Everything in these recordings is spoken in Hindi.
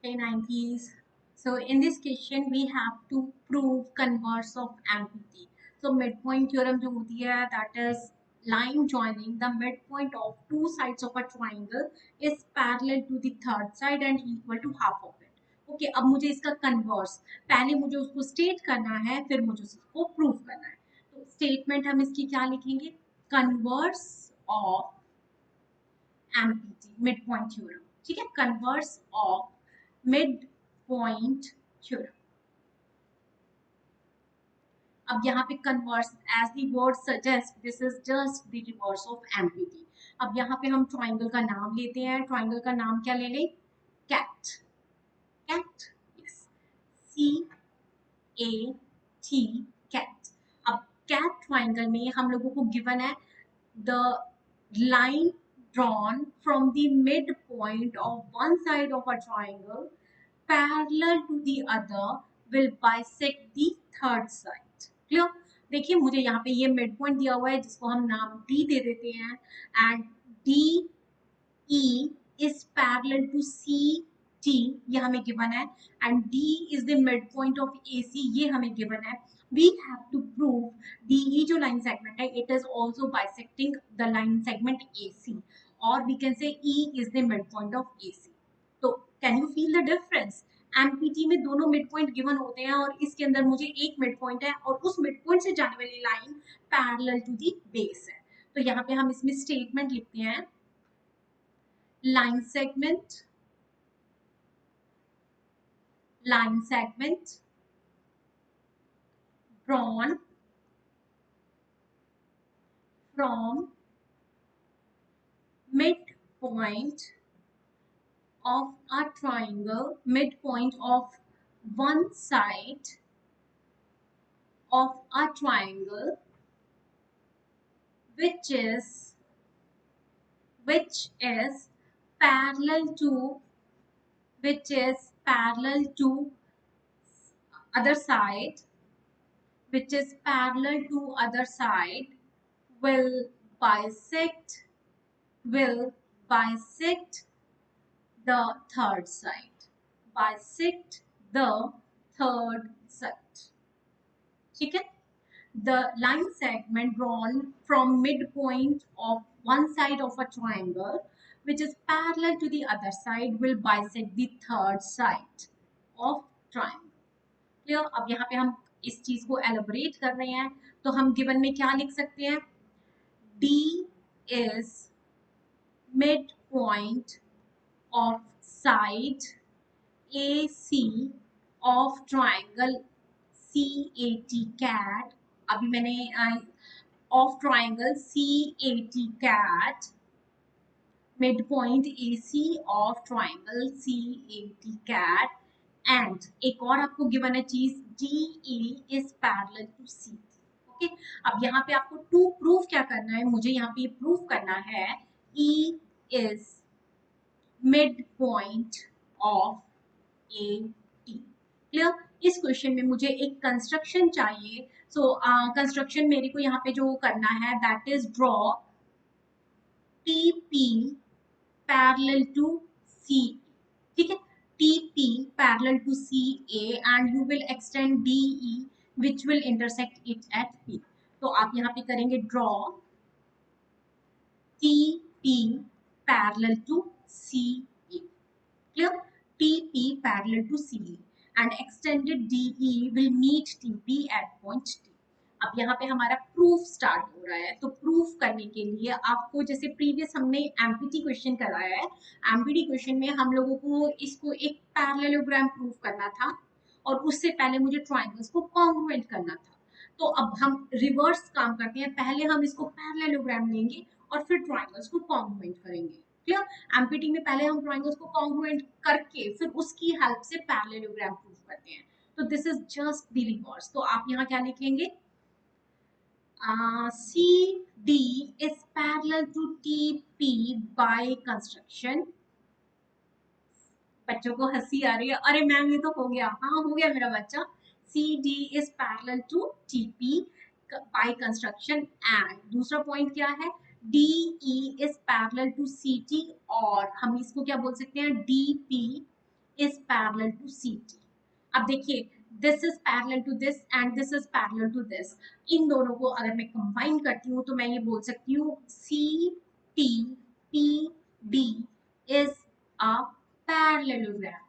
Hey 90s. So in this question we have to prove converse of MPT. So midpoint theorem जो होती है that is line joining the midpoint of two sides of a triangle is parallel to the third side and equal to half of it. Okay अब मुझे इसका कन्वर्स पहले मुझे उसको स्टेट करना है फिर मुझे उसको प्रूव करना है. तो स्टेटमेंट हम इसकी क्या लिखेंगे converse of MPT mid point theorem. ठीक है converse of mid point theorem. अब यहाँ पे converse as the word suggest this is just the reverse of MPT. अब यहाँ पे हम ट्राइंगल का नाम लेते हैं. ट्राइंगल का नाम क्या ले लें cat. Cat yes C A T cat. अब कैट ट्राइंगल में हम लोगों को गिवन है the line drawn from the midpoint of one side of a triangle parallel to the other will bisect the third side. Clear. देखिए मुझे यहाँ पे ये मिड पॉइंट दिया हुआ है जिसको हम नाम डी दे देते हैं and D E is parallel to C T ये हमें गिवन है and D is the mid point of A C ये हमें गिवन है. We have to prove D जो लाइन सेगमेंट है it is also bisecting the line segment A C और we can say E is the mid point of A C. तो can you feel the difference. MPT में दोनों मिड पॉइंट गिवन होते हैं और इसके अंदर मुझे एक मिड पॉइंट है और उस मिड पॉइंट से जाने वाली line parallel to the base है. तो यहाँ पे हम इसमें स्टेटमेंट लिखते हैं line segment drawn from midpoint of a triangle, midpoint of one side of a triangle which is parallel to other side will bisect the third side. ठीक है. The line segment drawn from midpoint of one side of a triangle which is parallel to the other side will bisect the third side of triangle. Clear. अब यहाँ पे हम इस चीज को एलोबरेट कर रहे हैं तो हम गिवन में क्या लिख सकते हैं D is midpoint of side AC of triangle CAT cat. अभी मैंने of triangle CAT cat midpoint AC of triangle CAT cat and एक और आपको गिवन है चीज DE is parallel to C. Okay अब यहाँ पे आपको टू प्रूफ क्या करना है मुझे यहाँ पे प्रूफ करना है E is midpoint of AT. Clear. इस क्वेश्चन में मुझे एक कंस्ट्रक्शन चाहिए. सो कंस्ट्रक्शन मेरे को यहाँ पे जो करना है that is draw TP parallel to CA. ठीक है TP parallel to CA and you will extend DE which will intersect it at P. तो आप यहाँ पे करेंगे draw TP parallel to CA. Clear. TP parallel to CE and extended DE will meet TP at point T. अब यहाँ पे हमारा प्रूफ स्टार्ट हो रहा है. तो प्रूफ करने के लिए आपको जैसे प्रीवियस हमने एमपीटी क्वेश्चन कराया है एमपीटी क्वेश्चन में हम लोगों को इसको एक पैरेललोग्राम प्रूफ करना था और उससे पहले मुझे ट्राइंगल्स को कॉन्ग्रुएंट करना था. तो अब हम रिवर्स काम करते हैं. पहले हम इसको पैरेललोग्राम लेंगे और फिर ट्राइंगल्स को कॉन्ग्रुएंट करेंगे. क्लियर. एमपीटी में पहले हम ट्राइंगल्स को कॉन्ग्रुएंट करके फिर उसकी हेल्प से पैरेललोग्राम प्रूफ करते हैं. तो this is just the reverse. तो आप यहाँ क्या लिखेंगे CD is parallel to TP by construction. बच्चों को हंसी आ रही है. अरे मैम ये तो हो गया. हाँ हो गया मेरा बच्चा. CD is parallel to TP by construction and दूसरा पॉइंट क्या है DE is parallel to CT और हम इसको क्या बोल सकते हैं DP is parallel to CT. अब देखिए this is parallel to this and this is parallel to this. इन दोनों को अगर मैं कंबाइन करती हूँ तो मैं ये बोल सकती हूँ CTPD is a parallelogram,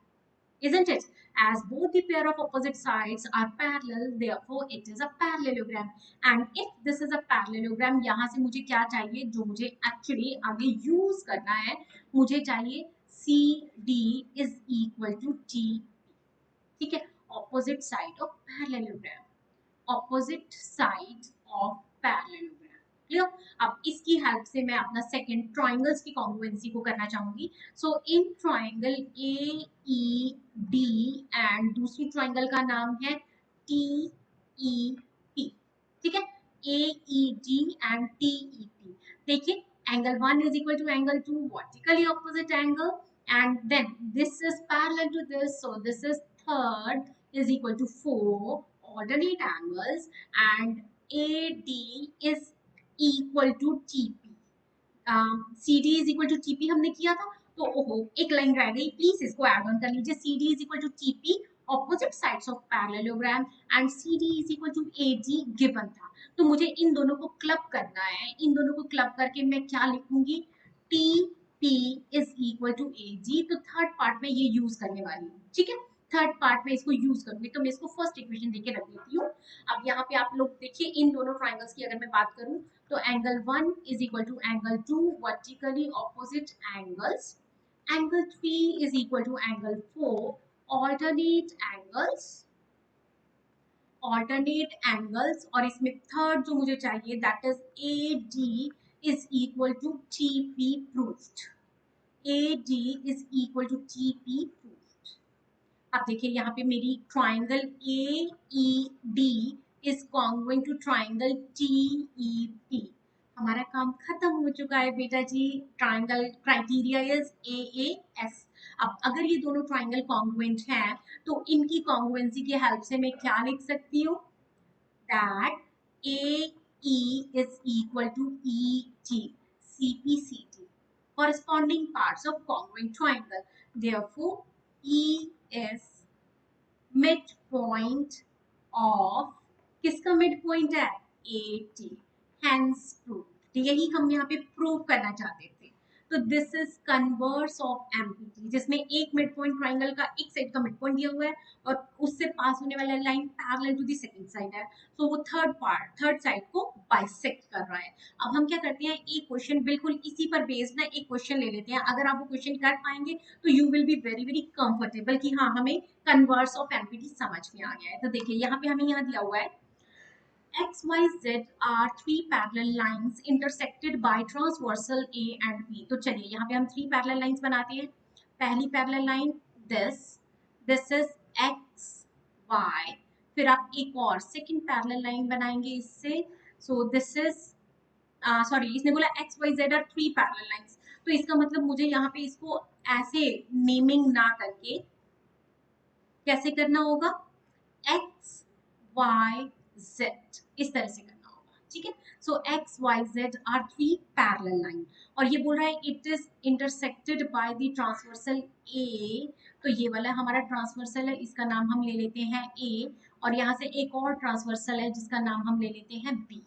isn't it? As both the pair of opposite sides are parallel, therefore it is a parallelogram. And if this is a parallelogram, यहाँ से मुझे क्या चाहिए, जो मुझे एक्चुअली आगे यूज करना है, मुझे चाहिए CD is equal to T, ठीक है, opposite side of parallelogram, opposite sides of parallelogram, clear. अब इसकी हेल्प से मैं अपना सेकंड ट्राइंगल्स की कॉन्ग्रुएंसी को करना चाहूंगी। सो इन ट्राइंगल AED एंड दूसरी ट्राइंगल का नाम है TEP, ठीक है, AED एंड TEP। देखिए angle 1 is equal to angle 2, vertically opposite angle, and then this is parallel to this, so this is third is equal to 4 alternate angles, and AD is equal to TP. CD is equal to TP हमने किया था, तो ओहो एक लाइन रह गई, प्लीज इसको ऐड ऑन कर लीजिए। CD is equal to TP, opposite sides of parallelogram, and CD is equal to AD given था। तो मुझे इन दोनों को क्लब करना है, इन दोनों को क्लब करके मैं क्या लिखूंगी, TP is equal to AG। तो थर्ड पार्ट में ये यूज करने वाली हूँ, ठीक है, थर्ड पार्ट में इसको यूज करूंगी, तो मैं इसको फर्स्ट इक्वेशन देके रख देती हूँ। अब यहाँ पे आप लोग देखिए इन दोनों ट्राइंगल्स की अगर मैं बात करूं तो angle 1 is equal to angle 2, vertically opposite angles, angle 3 is equal to angle 4, alternate angles, alternate angles, और इसमें थर्ड जो मुझे चाहिए that is AD is equal to TP proofed, AD is equal to TP proofed. अब देखिए यहाँ पे मेरी triangle AED is congruent to triangle TEP। हमारा काम खत्म हो चुका है बेटा जी, ट्राइंगल क्राइटेरिया इज AAS। अब अगर ये दोनों ट्राइंगल कॉन्ग्रुएंट हैं तो इनकी कॉन्ग्रुएंसी की हेल्प से मैं क्या लिख सकती हूँ, that AE is equal to ET, CPCT, corresponding parts of congruent triangle. Therefore, E is midpoint of, किसका midpoint है, AT, hence proved। यही हम यहाँ पे प्रूव करना चाहते थे। तो this is converse of empty, जिसमें एक मिड पॉइंट ट्राइंगल का एक साइड का मिड पॉइंट दिया हुआ है और उससे पास होने वाला line parallel to the second side है, तो वो थर्ड साइड को बाइसेक्ट कर रहा है। अब हम क्या करते हैं, एक क्वेश्चन बिल्कुल इसी पर बेस्ड ना एक क्वेश्चन ले लेते हैं, अगर आप वो क्वेश्चन कर पाएंगे तो you will be very very comfortable कि हाँ हमें कन्वर्स ऑफ एमपीटी समझ में आ गया है। तो देखिए यहाँ पे हमें यहाँ दिया हुआ है X, Y, Z are three parallel lines intersected by transversal A and B। तो चलिए यहाँ पे हम थ्री पैरेलल लाइंस बनाते हैं। पहली parallel line this is X, Y, फिर आप एक और सेकंड पैरेलल लाइन बनाएंगे इससे, सो दिस इज सॉरी इसने बोला X, Y, Z are three parallel lines, तो इसका मतलब मुझे यहाँ पे इसको ऐसे नेमिंग ना करके कैसे करना होगा, X, Y, Z, इस तरह से करना होगा, ठीक है। So X, Y, Z are three parallel line, और ये बोल रहा है it is intersected by the transversal A। तो ये वाला हमारा ट्रांसवर्सल है, इसका नाम हम ले लेते हैं A, और यहाँ से एक और ट्रांसवर्सल है जिसका नाम हम ले लेते हैं B।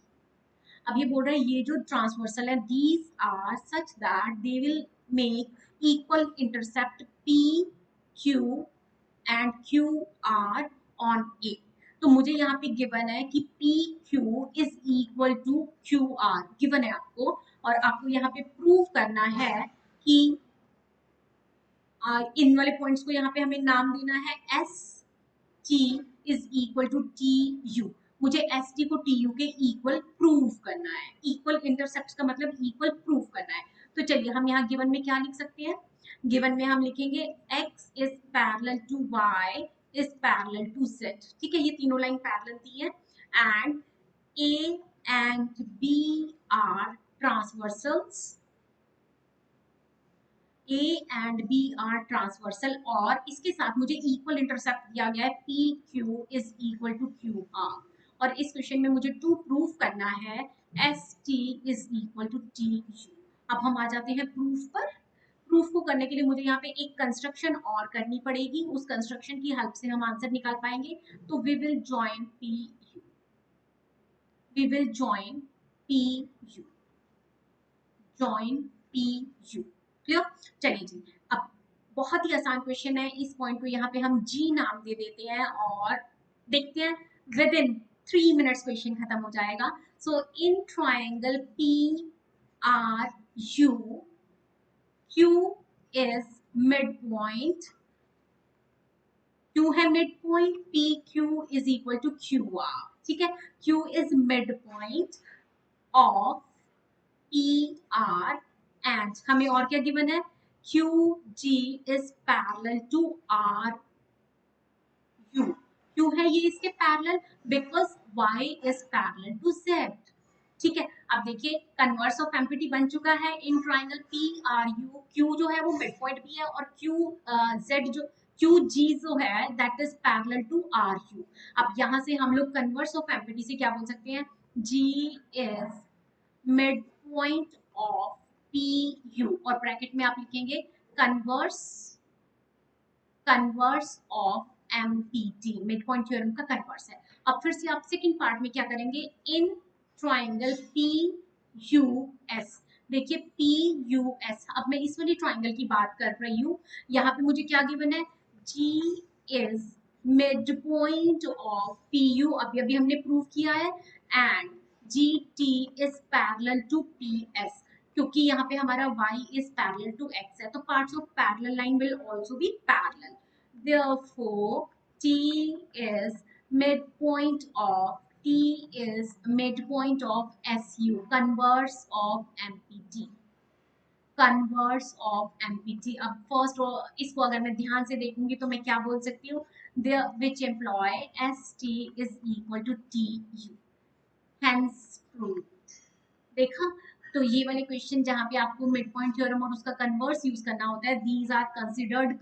अब ये बोल रहा है ये जो ट्रांसवर्सल है these are such that they will make equal intercept P, Q and QR on A। तो मुझे यहाँ पे गिवन है कि PQ is equal to QR given है आपको, और आपको यहाँ पे प्रूव करना है कि इन वाले पॉइंट्स को यहाँ पे हमें नाम देना है ST is equal to TU। मुझे ST को TU के इक्वल प्रूव करना है, इक्वल इंटरसेप्ट का मतलब इक्वल प्रूव करना है। तो चलिए हम यहाँ गिवन में क्या लिख सकते हैं, गिवन में हम लिखेंगे X is parallel to Y is parallel to Z, ठीक है, ये तीनों लाइन पैरेलल दी है, and A and B are transversals, A and B are transversal, और इसके साथ मुझे इक्वल इंटरसेप्ट दिया गया है PQ is equal to QR, और इस क्वेश्चन में मुझे टू प्रूफ करना है ST is equal to TU। अब हम आ जाते हैं प्रूफ पर। प्रूफ को करने के लिए मुझे यहाँ पे एक कंस्ट्रक्शन और करनी पड़ेगी, उस कंस्ट्रक्शन की हेल्प से हम आंसर निकाल पाएंगे। तो we will join P U, we will join P U, join P U. Clear? चलिए जी, अब बहुत ही आसान क्वेश्चन है, इस पॉइंट को यहाँ पे हम जी नाम दे देते हैं और देखते हैं विद इन 3 मिनट्स क्वेश्चन खत्म हो जाएगा। So in triangle P R U, Q is midpoint, Q है midpoint, PQ is equal to QR, ठीक है? Q is midpoint of PR and हमें और क्या गिवन है? QG is parallel to RU. क्यों है ये इसके parallel? Because Y is parallel to Z. ठीक है, अब देखिए कन्वर्स ऑफ एम्पिटी बन चुका है in triangle P R U. Q जो है वो मिड पॉइंट भी है और क्यू जेड जो क्यू जी जो है that is parallel to R U. अब यहाँ से हम लोग कन्वर्स ऑफ एम्पिटी से क्या बोल सकते हैं? G is mid point of P U और ब्रैकेट में आप लिखेंगे converse, converse of MPT, mid point theorem का कन्वर्स है। अब फिर से आप सेकंड पार्ट में क्या करेंगे? इन ट्राइंगल पी यू एस, देखिए पी यू एस, अब मैं इस वाली ट्राइंगल की बात कर रही हूँ। यहाँ पे मुझे क्या गिवन है? G is mid point of P U, अभी अभी हमने प्रूव किया है, and G T is parallel to P S, क्योंकि यहाँ पे हमारा y is parallel to x है, तो parts of parallel line will also be parallel. Therefore, T is midpoint of SU, converse of MPT, converse of MPT. अब first इसको अगर मैं ध्यान से देखूंगी तो मैं क्या बोल सकती हूँ? Which employ ST is equal to TU. Hence proved. देखा? तो ये वाले क्वेश्चन जहाँ पे आपको मिड पॉइंट थ्योरम और उसका कन्वर्स यूज करना होता है, दीज आर कंसिडर्ड